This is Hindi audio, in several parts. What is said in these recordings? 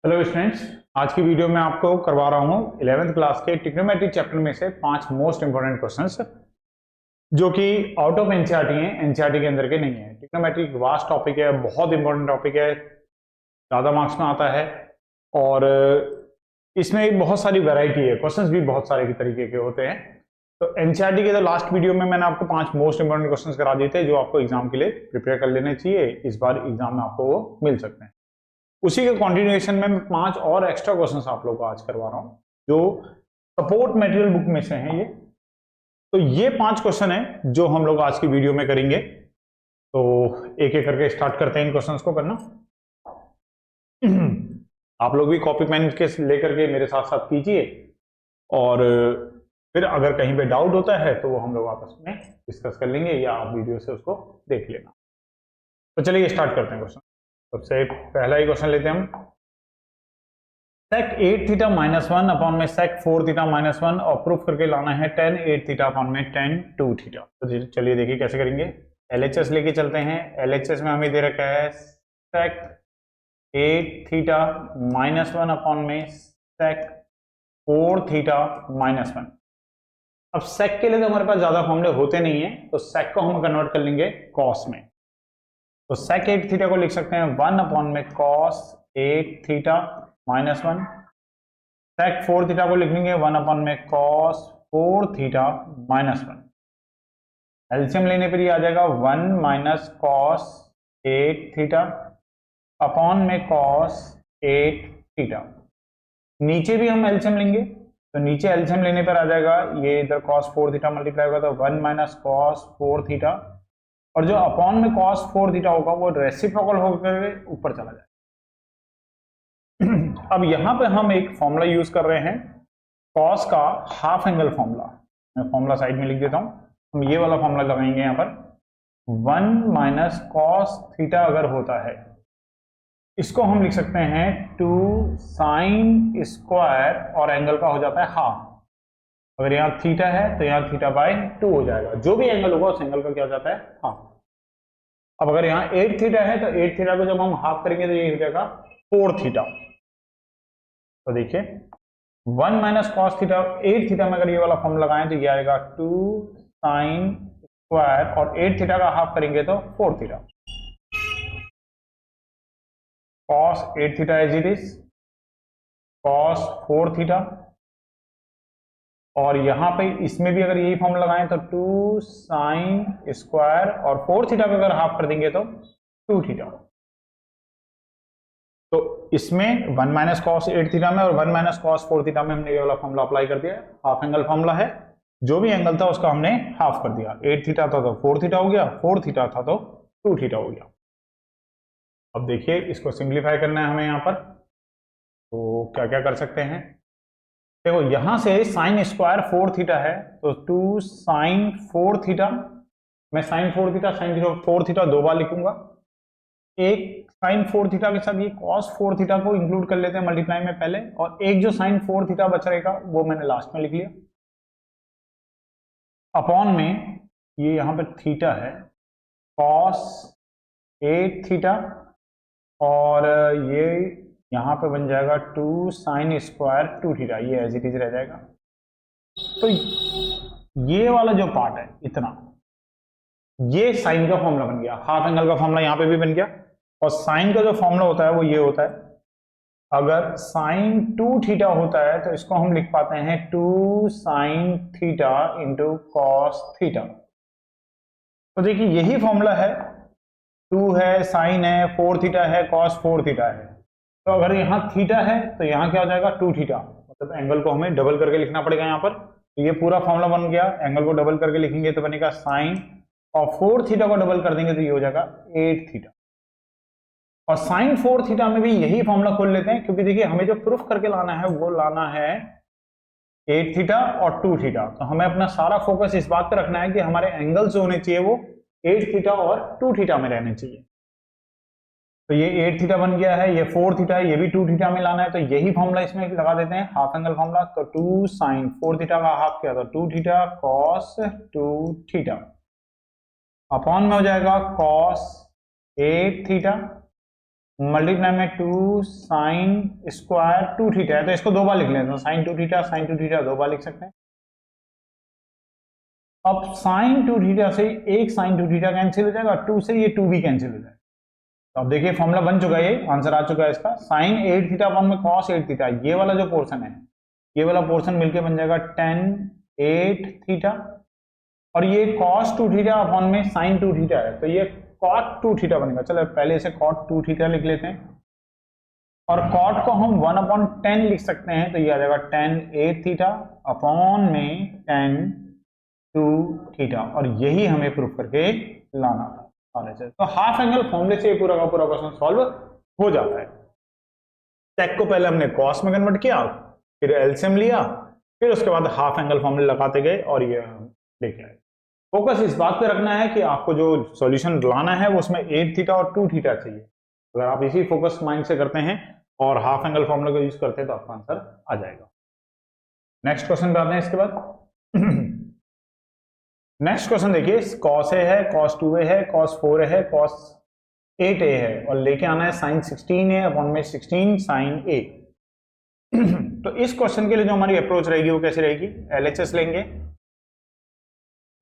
हेलो स्टूडेंट्स, आज की वीडियो में आपको करवा रहा हूँ 11th क्लास के ट्रिग्नोमेट्री चैप्टर में से 5 मोस्ट इंपोर्टेंट क्वेश्चंस जो कि आउट ऑफ एनसीईआरटी हैं, एनसीईआरटी के अंदर के नहीं है। ट्रिग्नोमेट्री एक वास्ट टॉपिक है, बहुत इंपॉर्टेंट टॉपिक है, ज़्यादा मार्क्स में आता है और इसमें बहुत सारी वैरायटी है, क्वेश्चंस भी बहुत सारे तरीके के होते हैं। तो एनसीईआरटी के तो लास्ट वीडियो में मैंने आपको 5 मोस्ट इंपोर्टेंट क्वेश्चंस करा दिए थे जो आपको एग्जाम के लिए प्रिपेयर कर लेने चाहिए। इस बार एग्जाम में आपको वो मिल सकते हैं। उसी के कंटिन्यूएशन में मैं 5 और एक्स्ट्रा क्वेश्चंस आप लोगों को आज करवा रहा हूं जो सपोर्ट मटेरियल बुक में से हैं। तो ये 5 क्वेश्चन है जो हम लोग आज की वीडियो में करेंगे। तो एक एक करके स्टार्ट करते हैं इन क्वेश्चंस को करना। आप लोग भी कॉपी पेन के लेकर के मेरे साथ साथ कीजिए और फिर अगर कहीं पे डाउट होता है तो वो हम लोग आपस में डिस्कस कर लेंगे या आप वीडियो से उसको देख लेना। तो चलिए स्टार्ट करते हैं क्वेश्चन। सबसे पहला ही क्वेश्चन लेते हैं हम। sec 8 थीटा माइनस 1 अपॉन में sec 4 थीटा माइनस 1 और प्रूफ करके लाना है tan 8 थीटा अपॉन में tan 2 थीटा। तो चलिए देखिए कैसे करेंगे। LHS लेके चलते हैं। LHS में हमें दे रखा है sec 8 थीटा माइनस 1 अपॉन में sec 4 थीटा माइनस 1। अब sec के लिए तो हमारे पास ज्यादा फॉर्मूले होते नहीं है, तो sec को हम कन्वर्ट कर लेंगे cos में। तो sec 8 थीटा को लिख सकते हैं 1 अपॉन में cos 8 theta minus 1। sec 4 theta को लिख लेंगे 1 अपॉन में cos 4 थीटा माइनस 1। एलसीएम लेने पर ये आ जाएगा 1 माइनस cos 8 थीटा अपॉन में cos 8 थीटा। नीचे भी हम एलसीएम लेंगे, तो नीचे एलसीएम लेने पर आ जाएगा ये इधर cos 4 थीटा मल्टीप्लाई होगा तो 1 माइनस cos 4 थीटा और जो अपॉन में cos 4 थीटा होगा वो रेसिप्रोकल होकर ऊपर चला जाएगा। अब यहां पे हम एक फॉर्मूला यूज कर रहे हैं cos का हाफ एंगल फॉर्मूला। मैं फॉर्मूला साइड में लिख देता हूं। हम ये वाला फॉर्मूला लगाएंगे यहां पर 1 माइनस cos थीटा अगर होता है इसको हम लिख सकते हैं 2 साइन स्क्वायर और एंगल का हो जाता है हाफ। अगर यहाँ थीटा है तो यहाँ थीटा बाय 2 हो जाएगा। जो भी एंगल होगा उस एंगल का क्या हो जाता है हाफ। अब अगर यहाँ 8 थीटा है तो 8 थीटा को जब हम हाफ करेंगे तो ये हो जाएगा 4 थीटा। तो देखिए 1 माइनस कॉस थीटा 8 थीटा में अगर ये वाला फॉर्म लगाएं तो ये आएगा 2 साइन स्क्वायर और 8 थीटा का हाफ करेंगे तो 4 theta. Cos 8 theta as it is cos 4 theta और यहां पे इसमें भी अगर यही फॉर्म लगाएं तो 2 साइन स्क्वायर और 4 थीटा को अगर हाफ कर देंगे तो 2 थीटा। तो इसमें 1 माइनस कॉस 8 थीटा में और 1 माइनस कॉस 4 थीटा में हमने ये वाला फॉर्मूला अप्लाई कर दिया। हाफ एंगल फॉर्मूला है, जो भी एंगल था उसका हमने हाफ कर दिया। 8 थीटा था तो 4 थीटा हो गया, 4 थीटा था तो 2 थीटा हो गया। अब देखिए इसको सिंप्लीफाई करना है हमें यहाँ पर, तो क्या क्या कर सकते हैं। देखो यहां से साइन स्क्वायर 4 थीटा है तो 2 साइन 4 थीटा। मैं साइन 4 थीटा साइन 4 थीटा 2 बार लिखूंगा। एक साइन 4 थीटा के साथ ये कॉस 4 थीटा को इंक्लूड कर लेते हैं मल्टीप्लाई में पहले, और एक जो साइन 4 थीटा बच रहेगा वो मैंने लास्ट में लिख लिया। अपॉन में ये यहां पर थीटा है कॉस 8 थीटा और ये यहां पे बन जाएगा 2 साइन स्क्वायर 2 थीटा, ये एज इट इज रह जाएगा। तो ये वाला जो पार्ट है इतना, ये साइन का फॉर्मूला बन गया। हाफ एंगल का फॉर्मूला यहां पे भी बन गया और साइन का जो फॉर्मूला होता है वो ये होता है। अगर साइन 2 थीटा होता है तो इसको हम लिख पाते हैं 2 sine theta into cos theta. तो देखिए यही फॉर्मूला है, 2 है, साइन है, 4 थीटा है, कॉस 4 थीटा है। तो अगर यहाँ थीटा है तो यहाँ क्या हो जाएगा 2 थीटा, मतलब एंगल को हमें डबल करके लिखना पड़ेगा यहाँ पर। तो ये पूरा फॉर्मूला बन गया। एंगल को डबल करके लिखेंगे तो बनेगा साइन और 4 थीटा को डबल कर देंगे तो ये हो जाएगा 8 थीटा। और साइन 4 थीटा में भी यही फॉर्मूला खोल लेते हैं, क्योंकि देखिए हमें जो प्रूफ करके लाना है वो लाना है 8 थीटा और 2 थीटा। तो हमें अपना सारा फोकस इस बात पर रखना है कि हमारे एंगल्स जो होने चाहिए वो 8 थीटा और 2 थीटा में रहने चाहिए। तो ये 8 थीटा बन गया है, ये 4 थीटा है, ये भी 2 थीटा में लाना है। तो यही फॉर्मूला इसमें लगा देते हैं, हाफ एंगल फॉर्मूला। तो 2 साइन 4 थीटा का हाफ किया तो 2 थीटा कॉस 2 थीटा अपॉन में हो जाएगा कॉस 8 थीटा मल्टीप्लाई में 2 साइन स्क्वायर 2 थीटा है, तो इसको 2 बार लिख लेते हैं, साइन 2 थीटा 2 बार लिख सकते हैं। अब साइन 2 थीटा से एक साइन 2 थीटा कैंसिल हो जाएगा, 2 से ये 2 भी कैंसिल हो जाएगा। तो अब देखिए फॉर्मूला बन चुका है, ये आंसर आ चुका है इसका, साइन 8 थीटा अपॉन में कॉस 8 थीटा, ये वाला जो पोर्शन है, ये वाला पोर्शन मिलके बन जाएगा tan 8 थीटा, और ये cos 2 थीटा अपॉन में sin 2 थीटा है, तो ये cot 2 थीटा बनेगा। चलो पहले इसे cot 2 थीटा लिख लेते हैं, और cot को हम 1/10 लिख सकते हैं, तो ये आ जाएगा tan 8 थीटा अपॉन में tan 2 थीटा, और यही हमें प्रूफ करके लाना था। तो हाफ एंगल फॉर्मूले से पूरा का पूरा क्वेश्चन सॉल्व हो जाता है। सेक को पहले हमने कॉस में कन्वर्ट किया, फिर एलसीएम लिया, फिर उसके बाद हाफ एंगल फॉर्मूले लगाते गए और ये देख लिया। फोकस इस बात पे रखना है कि आपको जो सॉल्यूशन लाना है वो उसमें 8 थीटा और 2 थीटा चाहिए। अगर आप इसी फोकस माइंड से करते हैं और हाफ एंगल फॉर्मूला को यूज करते हैं तो आपका आंसर आ जाएगा। नेक्स्ट क्वेश्चन पे आते हैं इसके बाद। नेक्स्ट क्वेश्चन देखिए, cos a है, cos 2a है, cos 4a है, cos 8a है, और लेके आना है sin 16a अपॉन में 16 sin a। तो इस क्वेश्चन के लिए जो हमारी अप्रोच रहेगी वो कैसी रहेगी, LHS लेंगे,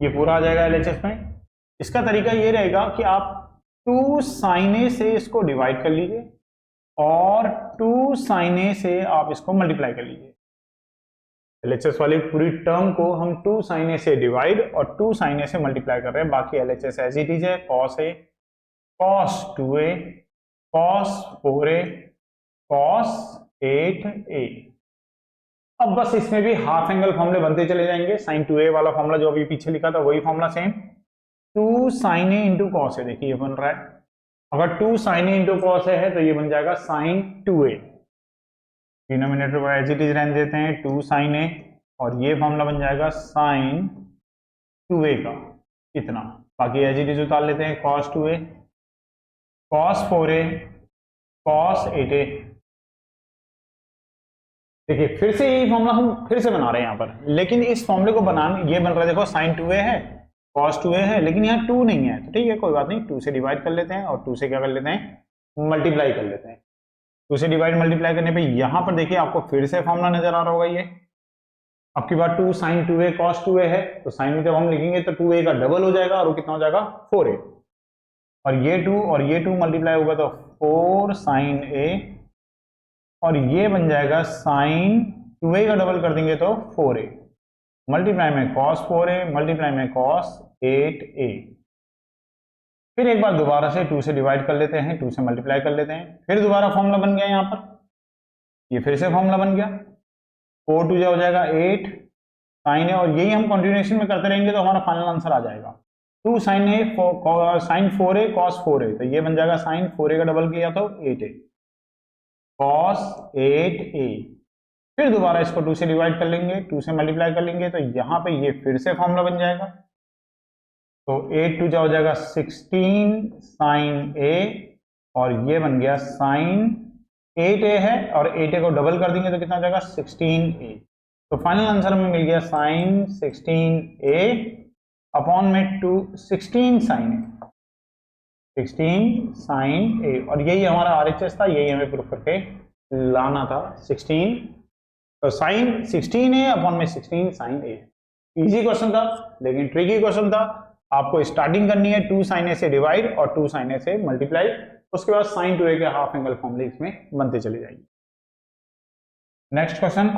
ये पूरा आ जाएगा LHS में। इसका तरीका ये रहेगा कि आप 2 sin a से इसको डिवाइड कर लीजिए और 2 sin a से आप इसको मल्टीप्लाई कर लीजिए। LHS वाली पूरी टर्म को हम 2 sin a से डिवाइड और 2 sin a से मल्टीप्लाई कर रहे हैं, बाकी LHS एज इट इज है, cos a, cos 2a, cos 4a, cos 8a। अब बस इसमें भी हाफ एंगल फॉर्मूले बनते चले जाएंगे। sin 2a वाला फॉर्मूला जो अभी पीछे लिखा था वही formula same, 2 sin a into cos a, देखिए ये बन रहा है। अगर 2 sin a into cos a है तो ये बन जाएगा sin 2a, डिनोमिनेटर को एज इट इज रहने देते हैं 2 sin a, और ये फॉर्मूला बन जाएगा sin 2a का इतना, बाकी एज इट इज उतार लेते हैं, cos 2a, cos 4a, cos 8a। देखिए फिर से यही फॉर्मूला हम फिर से बना रहे हैं यहाँ पर, लेकिन इस फॉर्मूले को बनाने ये बन रहा है, देखो sin 2a है, cos 2a है, लेकिन यहाँ 2 नहीं है, तो ठीक है कोई बात नहीं, 2 से डिवाइड कर लेते हैं और 2 से क्या कर लेते हैं, मल्टीप्लाई कर लेते हैं। 2 से डिवाइड मल्टीप्लाई करने पे यहाँ पर देखिए आपको फिर से फॉर्मूला नजर आ रहा होगा, ये आपकी बात 2 sin 2a cos 2a है, तो साइन में जब हम लिखेंगे तो 2a का डबल हो जाएगा और वो कितना हो जाएगा 4a, और ये 2 और ये 2 मल्टीप्लाई होगा तो 4 sin a, और ये बन जाएगा sin 2a का डबल कर देंगे तो 4a, मल्टीप्लाई में cos 4a, मल्टीप्लाई में cos 8a। फिर एक बार दोबारा से 2 से डिवाइड कर लेते हैं, 2 से मल्टीप्लाई कर लेते हैं, फिर दोबारा फॉर्मूला बन गया यहाँ पर, ये फिर से फॉर्मूला बन गया, 4 2 हो जाएगा 8 sin a, और यही हम कंटिन्यूएशन में करते रहेंगे तो हमारा फाइनल आंसर आ जाएगा 2 sin a sin 4a cos 4a, तो ये बन जाएगा sin 4a का डबल किया तो 8a cos 8a। फिर दोबारा इसको 2 से डिवाइड कर लेंगे, 2 से मल्टीप्लाई कर लेंगे, तो यहाँ पे ये फिर से फॉर्मूला बन जाएगा, तो 8 2 हो जाएगा 16 sin a, और ये बन गया sin 8a है, और 8a को डबल कर देंगे तो कितना हो जाएगा 16a। तो फाइनल आंसर में मिल गया sin 16a अपॉन में 16 sin a, 16 sin a, और यही हमारा RHS था, यही हमें प्रूफ करके लाना था 16, तो sin 16a अपॉन में 16 sin a। इजी क्वेश्चन था लेकिन ट्रिकी क्वेश्चन था। आपको स्टार्टिंग करनी है 2 sin a से डिवाइड और 2 sin a से मल्टीप्लाई, उसके बाद sin 2a के हाफ एंगल फॉर्मूले इसमें बनते चले जाएंगे। नेक्स्ट क्वेश्चन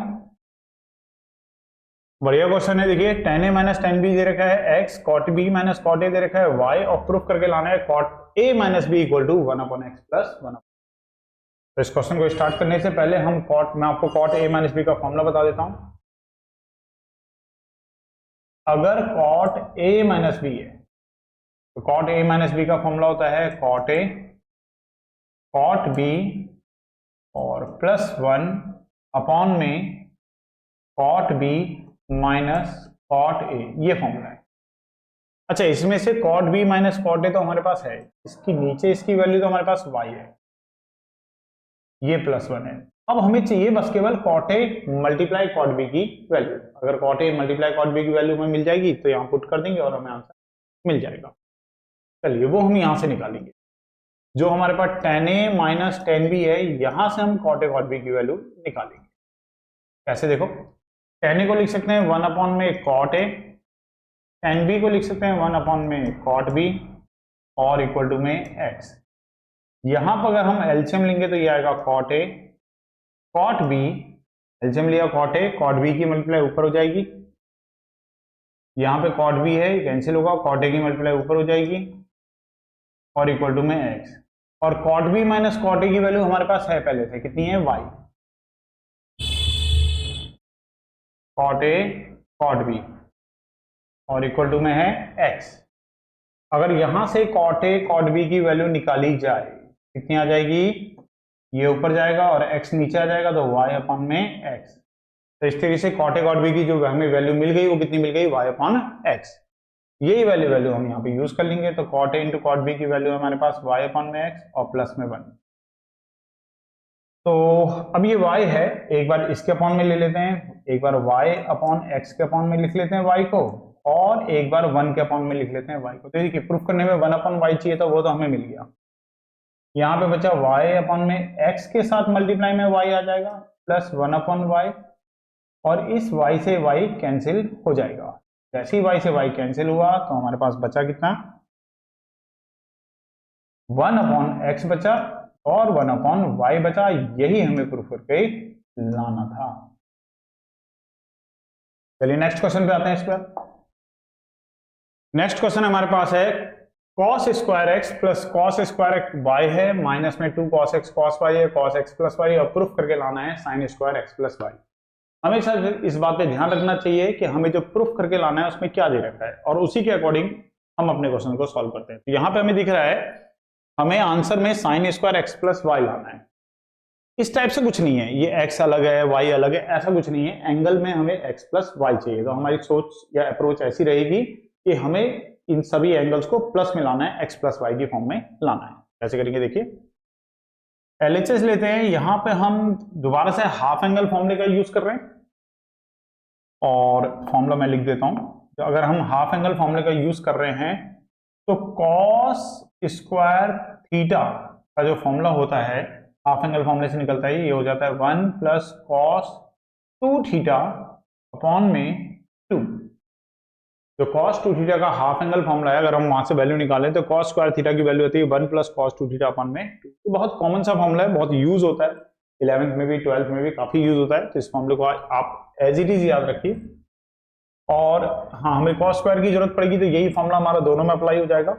बढ़िया क्वेश्चन है, देखिए tan a minus tan b दे रखा है x, cot b minus cot a दे रखा है y, और प्रूफ करके लाना है cot a minus b equal to 1/x plus 1। तो इस क्वेश्चन को स्टार्ट करने से पहले हम मैं आपको cot a माइनस b का फॉर्मूला बता देता हूं। अगर cot a माइनस b है तो cot a माइनस b का फॉर्मूला होता है cot a cot b और प्लस 1 अपॉन में cot b minus cot a, ये फॉर्मूला है। अच्छा, इसमें से cot b minus cot a तो हमारे पास है, इसकी नीचे इसकी वैल्यू तो हमारे पास y है, ये प्लस 1 है। अब हमें चाहिए बस केवल cot a multiply cot b की वैल्यू। अगर cot a multiply cot b की वैल्यू हमें मिल जाएगी तो यहाँ पुट कर देंगे और हमें आंसर मिल जाएगा। चलिए वो हम यहाँ से निकालेंगे। जो हमारे पास tan a minus tan b है, यहां से हम cot a cot b की वैल्यू निकालेंगे। कैसे देखो, tan a को लिख सकते हैं 1 में cot a, tan b को लिख सकते हैं 1 में cot b और इक्वल टू में x। यहां पर अगर हम एलसीएम लेंगे तो ये आएगा cot a cot b, LCM लिया cot a cot b की मल्टीप्लाई ऊपर हो जाएगी, यहाँ पे cot b है कैंसिल होगा, cot a की मल्टीप्लाई ऊपर हो जाएगी और इक्वल टू में x। और cot b minus cot a की वैल्यू हमारे पास है पहले से, कितनी है y, cot a cot b और इक्वल टू में है x। अगर यहां से cot a cot b की वैल्यू निकाली जाए कितनी आ जाएगी, ये ऊपर जाएगा और x नीचे आ जाएगा तो y अपॉन में x। तो इस तरीके से cot a cot b की जो हमें वैल्यू मिल गई वो कितनी मिल गई, y अपॉन x। यही वैल्यू हम यहाँ पे यूज कर लेंगे। तो cot a into cot b की वैल्यू हमारे पास y अपॉन में x और प्लस में 1। तो अब ये y है, एक बार इसके अपॉन में ले लेते हैं, एक बार y अपॉन x के अपॉन में लिख लेते हैं y को, और एक बार 1 के अपॉन में लिख लेते हैं y को। तो देखिए प्रूफ करने में 1 अपॉन y चाहिए था, वो तो हमें मिल गया। यहाँ पे बचा y अपॉन में x के साथ मल्टीप्लाई में y आ जाएगा प्लस 1 अपॉन y, और इस y से y कैंसिल हो जाएगा। जैसे ही y से y कैंसिल हुआ तो हमारे पास बचा कितना, 1 अपॉन x बचा और 1 अपॉन y बचा। यही हमें प्रूफ करके लाना था। चलिए नेक्स्ट क्वेश्चन पे आते हैं। इस पर नेक्स्ट क्वेश्चन हमारे पास है cos square x plus cos square y है, माइनस में 2 cos x cos y है, cos x प्लस y, और प्रूफ करके लाना है sin square x plus y। हमेशा इस बात पे ध्यान रखना चाहिए कि हमें जो प्रूफ करके लाना है उसमें क्या दे रखा है, और उसी के अकॉर्डिंग हम अपने क्वेश्चन को सॉल्व करते हैं। तो यहाँ पे हमें दिख रहा है हमें आंसर में sin square x plus y लाना है। इस टाइप से कुछ नहीं है, ये x अलग है y अलग है, ऐसा कुछ नहीं है। एंगल में हमें x प्लस वाई चाहिए, तो हमारी सोच या अप्रोच ऐसी रहेगी कि हमें इन सभी एंगल्स को प्लस में लाना है, x प्लस वाई की फॉर्म में लाना है। कैसे करेंगे देखिए, LHS लेते हैं। यहां पे हम दोबारा से हाफ एंगल फॉर्मूले का यूज कर रहे हैं, और फॉर्मूला मैं लिख देता हूं। तो अगर हम हाफ एंगल फॉर्मूले का यूज कर रहे हैं तो cos स्क्वायर थीटा का जो फॉर्मूला होता है हाफ एंगल फॉर्मूले से निकलता है, ये हो जाता है 1 प्लस cos 2 थीटा अपॉन में 2। जो cos 2 थीटा का हाफ एंगल फॉर्मूला है, अगर हम वहां से वैल्यू निकालें तो cos स्क्वायर थीटा की वैल्यू होती है 1 प्लस cos 2 थीटा अपॉन में 2। ये बहुत कॉमन सा फॉर्मूला है, बहुत यूज होता है, 11th में भी 12th में भी काफी यूज होता है। तो इस फॉर्मूले को आप एज इट इज याद रखिए। और हाँ, हमें cos स्क्वायर की जरूरत पड़ेगी तो यही फॉर्मूला हमारा दोनों में अप्लाई हो जाएगा।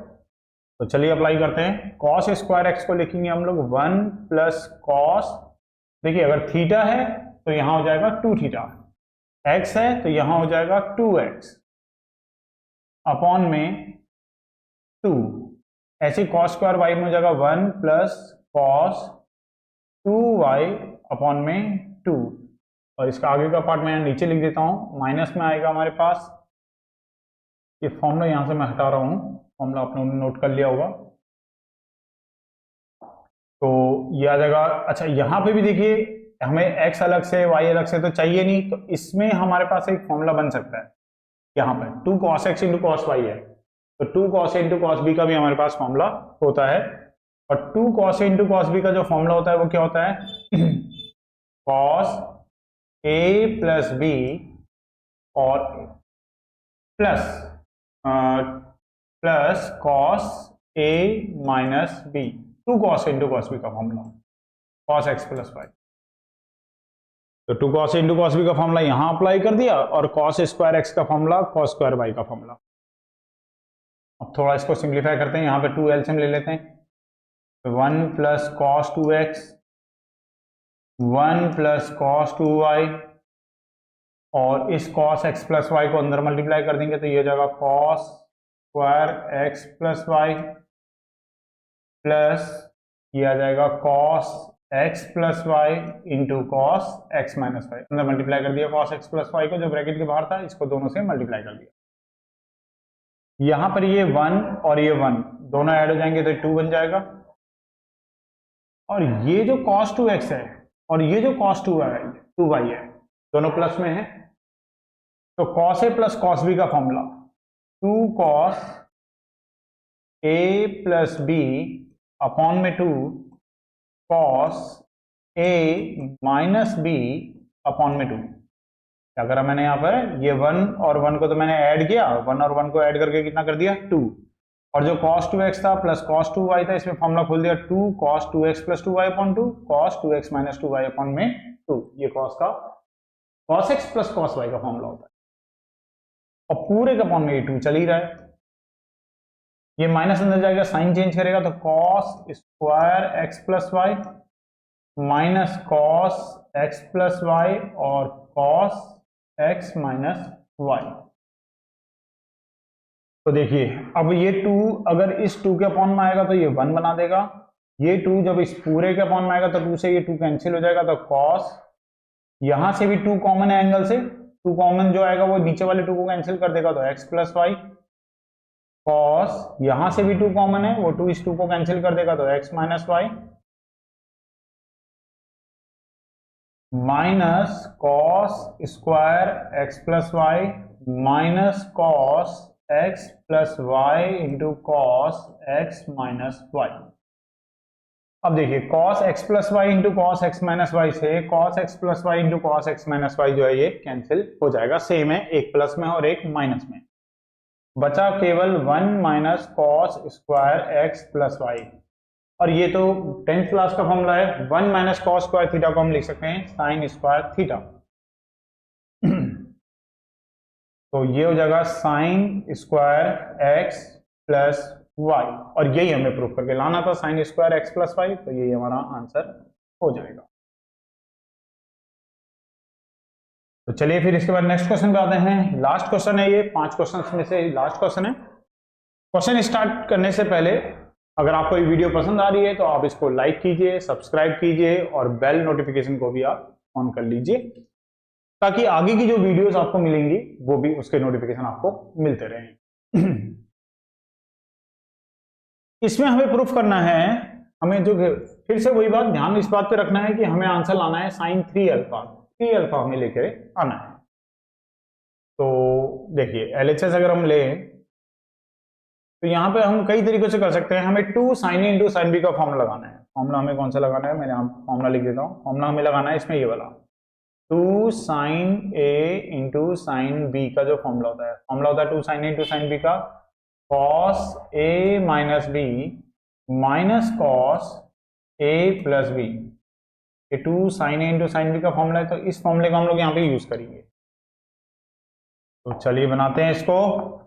तो चलिए अप्लाई करते हैं। cos स्क्वायर एक्स को लिखेंगे हम लोग 1 प्लस cos, देखिए अगर थीटा है तो यहां हो जाएगा 2 थीटा, x है तो यहां हो जाएगा 2x अपॉन में 2। ऐसे cos स्क्वायर y में हो जाएगा 1 प्लस cos 2y अपॉन में 2, और इसका आगे का पार्ट मैं नीचे लिख देता हूं, माइनस में आएगा हमारे पास। ये फॉर्मूला यहां से मैं हटा रहा हूं, फॉर्मूला आपने नोट कर लिया होगा। तो ये आ जाएगा। अच्छा यहां पे भी देखिए हमें x अलग से y अलग से तो चाहिए नहीं, तो इसमें हमारे पास एक फॉर्मूला बन सकता है। यहाँ पे 2 cos x into cos y है, तो 2 cos a into cos b का भी हमारे पास फॉर्मूला होता है। और 2 cos a into cos b का जो फॉर्मूला होता है वो क्या होता है cos a प्लस b और plus cos a minus b, 2 cos a into cos b का formula cos x plus y। तो 2 cos a into cos b का फॉर्मूला यहां अप्लाई कर दिया, और cos स्क्वायर x का फॉर्मूला cos स्क्वायर y का फॉर्मूला। अब थोड़ा इसको सिंप्लीफाई करते हैं, यहाँ पे 2 एलसीएम ले लेते हैं। 1 plus cos 2x 1 plus cos 2y, और इस cos x प्लस y को अंदर मल्टीप्लाई कर देंगे तो ये हो जाएगा cos square x plus y, plus ये आ जाएगा cos x plus y into cos x minus y. अंदर मल्टीप्लाई कर दिया cos x प्लस वाई को, जो ब्रैकेट के बाहर था, इसको दोनों से मल्टीप्लाई कर दिया। यहां पर ये 1 और ये 1 दोनों ऐड हो जाएंगे तो 2 बन जाएगा। और ये जो cos 2x है और ये जो cos 2y है दोनों प्लस में है, तो cos a plus cos b का formula 2 cos a plus b upon में 2 cos A minus B upon में 2। क्या करा मैंने यहाँ पर, ये 1 और 1 को तो मैंने ऐड किया, 1 और 1 को ऐड करके कितना कर दिया 2, और जो cos 2x था प्लस cos 2y था, इसमें फॉर्मूला खोल दिया 2 cos 2x plus 2y upon 2 cos 2x minus 2y upon में 2। ये cos x plus cos y का फॉर्मूला होता है, और पूरे का अपॉन में ये 2 चल ही रहा है। ये माइनस अंदर जाएगा, साइन चेंज करेगा तो cos square x plus y minus cos x plus y और cos x माइनस वाई। तो देखिए अब ये 2 अगर इस 2 के अपॉन में आएगा तो ये 1 बना देगा, ये 2 जब इस पूरे के अपॉन में आएगा तो 2 से ये 2 कैंसिल हो जाएगा, तो cos, यहां से भी 2 कॉमन है एंगल से, 2 कॉमन जो आएगा वो नीचे वाले 2 को कैंसिल कर देगा तो x प्लस वाई, cos यहां से भी 2 कॉमन है, वो 2 इस 2 को कैंसिल कर देगा तो x minus y minus cos square x plus y minus cos x plus y into cos x minus y. अब देखिए cos x plus y into cos x minus y से cos x plus y into cos x minus y जो है ये कैंसिल हो जाएगा, सेम है, एक प्लस में और एक माइनस में, बचा केवल 1 minus cos square x plus y. और ये तो 10th क्लास का फॉर्मूला है, 1 माइनस कॉस स्क्वायर थीटा को हम लिख सकते हैं साइन स्क्वायर थीटा। तो ये हो जाएगा sine square x plus y, और यही हमें प्रूफ करके लाना था, sine square x plus y, तो यही हमारा आंसर हो जाएगा। तो चलिए फिर इसके बाद नेक्स्ट क्वेश्चन पे आते हैं। लास्ट क्वेश्चन है ये, 5 क्वेश्चन में से लास्ट क्वेश्चन है। क्वेश्चन स्टार्ट करने से पहले अगर आपको ये वीडियो पसंद आ रही है तो आप इसको लाइक कीजिए, सब्सक्राइब कीजिए और बेल नोटिफिकेशन को भी आप ऑन कर लीजिए, ताकि आगे की जो वीडियोस आपको मिलेंगी वो भी उसके नोटिफिकेशन आपको मिलते रहें। इसमें हमें प्रूफ करना है, हमें जो फिर से वही बात ध्यान इस बात पे रखना है कि हमें आंसर लाना है साइन 3 अल्फा, 3 अल्फा हमें लेकर आना है। तो देखिए एलएचएस अगर हम लें तो यहां पे हम कई तरीकों से कर सकते हैं। हमें 2 साइन ए इंटू साइन बी का फॉर्मूला लगाना है। फॉर्मूला हमें कौन सा लगाना है, मैंने यहाँ फॉर्मूला लिख देता हूँ। फॉर्मूला हमें लगाना है इसमें ये वाला 2 साइन ए इंटू साइन बी का जो फॉर्मूला होता है, फॉर्मूला होता है 2 साइन ए इंटू साइन बी का cos A minus B minus cos A plus B. ये 2 साइन ए इंटू साइन बी का फॉर्मूला है, तो इस फॉर्मूले को हम लोग यहाँ पे यूज करेंगे। तो चलिए बनाते हैं इसको।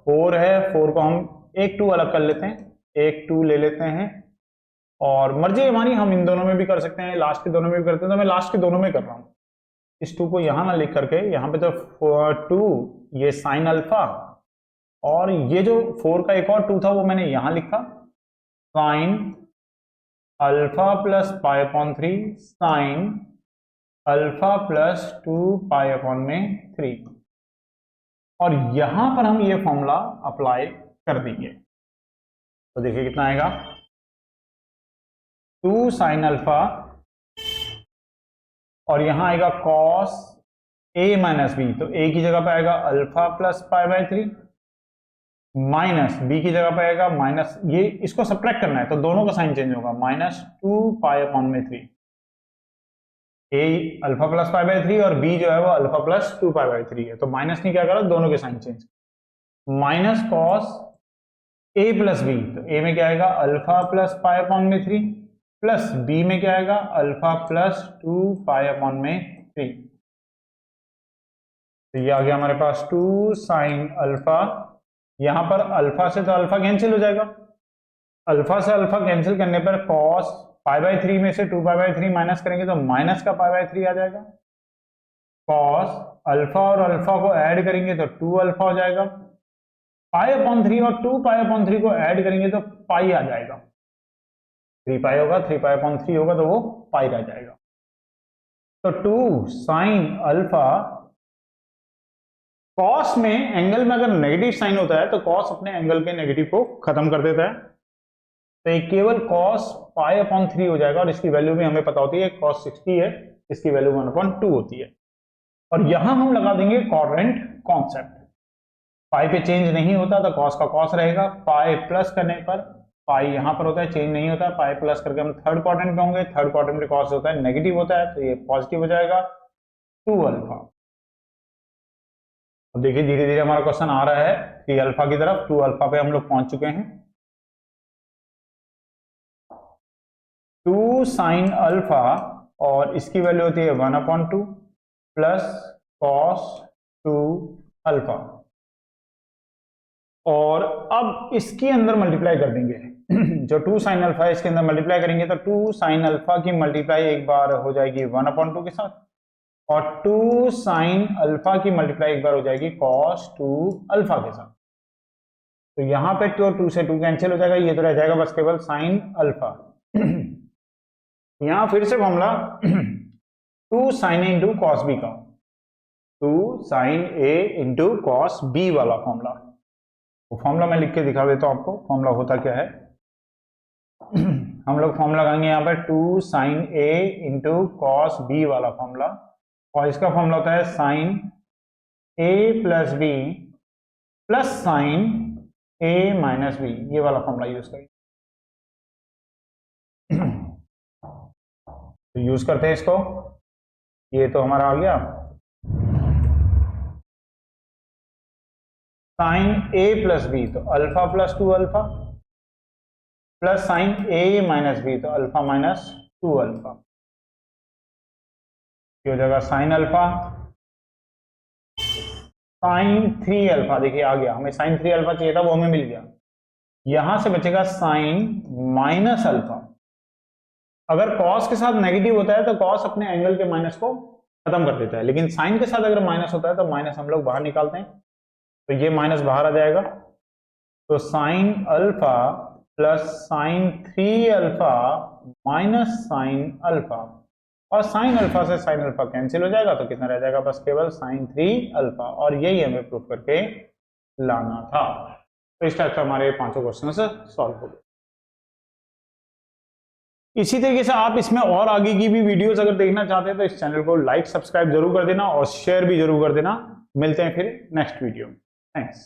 4 है, 4 को हम एक 2 अलग कर लेते हैं, एक 2 ले लेते हैं, और मर्जी हमारी, हम इन दोनों में भी कर सकते हैं, लास्ट के दोनों में भी करते हैं, तो मैं लास्ट के दोनों में कर रहा हूं। इस 2 को यहां ना लिख करके यहाँ पे तो 2 ये साइन अल्फा, और ये जो 4 का एक और 2 था वो मैंने यहां लिखा sine alpha plus pi upon 3 sine alpha plus 2 pi upon में 3, और यहां पर हम ये फॉर्मूला अप्लाई कर देंगे। तो देखिए कितना आएगा 2 साइन अल्फा, और यहां आएगा कॉस ए माइनस बी, तो ए की जगह पे आएगा alpha plus pi by 3 minus b की जगह पे आएगा माइनस, ये इसको सब्ट्रैक्ट करना है तो दोनों का साइन चेंज होगा, माइनस 2 पाई अपॉन में 3। ए अल्फा प्लस पाई बाय 3 और बी जो है वो अल्फा प्लस 2 पाई बाय 3 है, तो माइनस ने क्या करा, दोनों के sign change, minus cos A plus B, तो ए में क्या आएगा अल्फा प्लस पाई अपॉन में 3 प्लस बी में क्या आएगा अल्फा प्लस 2 पाई अपॉन में 3। तो ये आ गया हमारे पास 2 साइन अल्फा, यहां पर अल्फा से तो अल्फा कैंसिल हो जाएगा, अल्फा से अल्फा कैंसिल करने पर कॉस पाई बाय 3 में से 2 पाई बाय 3 माइनस करेंगे तो माइनस का पाई बाय 3 आ जाएगा, कॉस अल्फा और अल्फा को ऐड करेंगे तो 2 अल्फा हो जाएगा, पाई अपॉन 3 और 2 पाई अपॉन 3 को ऐड करेंगे तो पाई आ जाएगा, 3 पाई होगा, 3 पाई अपॉन 3 होगा तो वो पाई रह जाएगा। तो 2 साइन अल्फा, कॉस में एंगल में अगर नेगेटिव साइन होता है तो कॉस अपने एंगल के नेगेटिव को खत्म कर देता है, तो ये केवल कॉस पाई अपॉन 3 हो जाएगा, और इसकी वैल्यू भी हमें पता होती है कॉस 60 है, इसकी वैल्यू 1/2 होती है। और यहां हम लगा देंगे क्वाड्रेंट कॉन्सेप्ट, पाई पे चेंज नहीं होता तो कॉस का कॉस रहेगा, पाई प्लस करने पर पाई यहाँ पर होता है, चेंज नहीं होता है, पाई प्लस करके हम थर्ड क्वाड्रेंट पे होंगे, थर्ड क्वाड्रेंट में कॉस होता है नेगेटिव होता है, तो ये पॉजिटिव हो जाएगा 2 अल्फा। अब देखिए धीरे धीरे हमारा क्वेश्चन आ रहा है 3 अल्फा की तरफ, 2 अल्फा पे हम लोग पहुंच चुके हैं। 2 साइन अल्फा और इसकी वैल्यू होती है 1/2 प्लस कॉस 2 अल्फा, और अब इसके अंदर मल्टीप्लाई कर देंगे जो 2 साइन अल्फा है इसके अंदर मल्टीप्लाई करेंगे तो 2 साइन अल्फा की मल्टीप्लाई एक बार हो जाएगी 1/2 के साथ, और 2 साइन अल्फा की मल्टीप्लाई एक बार हो जाएगी कॉस 2 अल्फा के साथ। तो यहाँ पे 2 से 2 कैंसिल हो जाएगा, ये तो रह जाएगा बस केवल साइन अल्फा। यहाँ फिर से फॉर्मूला 2 साइन ए इंटू कॉस बी का, 2 साइन ए इंटू कॉस बी वाला फॉर्मूला, वो फॉर्मूला मैं लिख के दिखा देता हूं आपको। फॉर्मूला होता क्या है, हम लोग फॉर्मूला लगाएंगे यहाँ पर 2 साइन ए इंटू कॉस बी वाला फॉर्मूला, और इसका फॉर्मूला होता है sign A plus B plus sine A minus B, ये वाला फॉर्मूला यूज करेंगे। तो यूज करते हैं इसको, ये तो हमारा आ गया साइन ए प्लस बी, तो alpha plus 2 alpha plus sine A minus B, तो अल्फा माइनस 2 अल्फा, ये हो जाएगा साइन अल्फा साइन 3 अल्फा। देखिए आ गया, हमें साइन 3 अल्फा चाहिए था, वो हमें मिल गया। यहां से बचेगा साइन माइनस अल्फा। अगर कॉस के साथ नेगेटिव होता है तो कॉस अपने एंगल के माइनस को खत्म कर देता है, लेकिन साइन के साथ अगर माइनस होता है तो माइनस हम लोग बाहर निकालते हैं, तो ये माइनस बाहर आ जाएगा। तो sine alpha plus sign 3 alpha minus sine alpha, और साइन अल्फा से साइन अल्फा कैंसिल हो जाएगा, तो कितना रह जाएगा बस केवल साइन 3 अल्फा, और यही हमें प्रूफ करके लाना था। तो इस टाइप से हमारे 5 क्वेश्चन सॉल्व हो गए। इसी तरीके से आप इसमें और आगे की भी वीडियोस अगर देखना चाहते हैं तो इस चैनल को लाइक सब्सक्राइब जरूर कर देना और शेयर भी जरूर कर देना। मिलते हैं फिर नेक्स्ट वीडियो में। Thanks.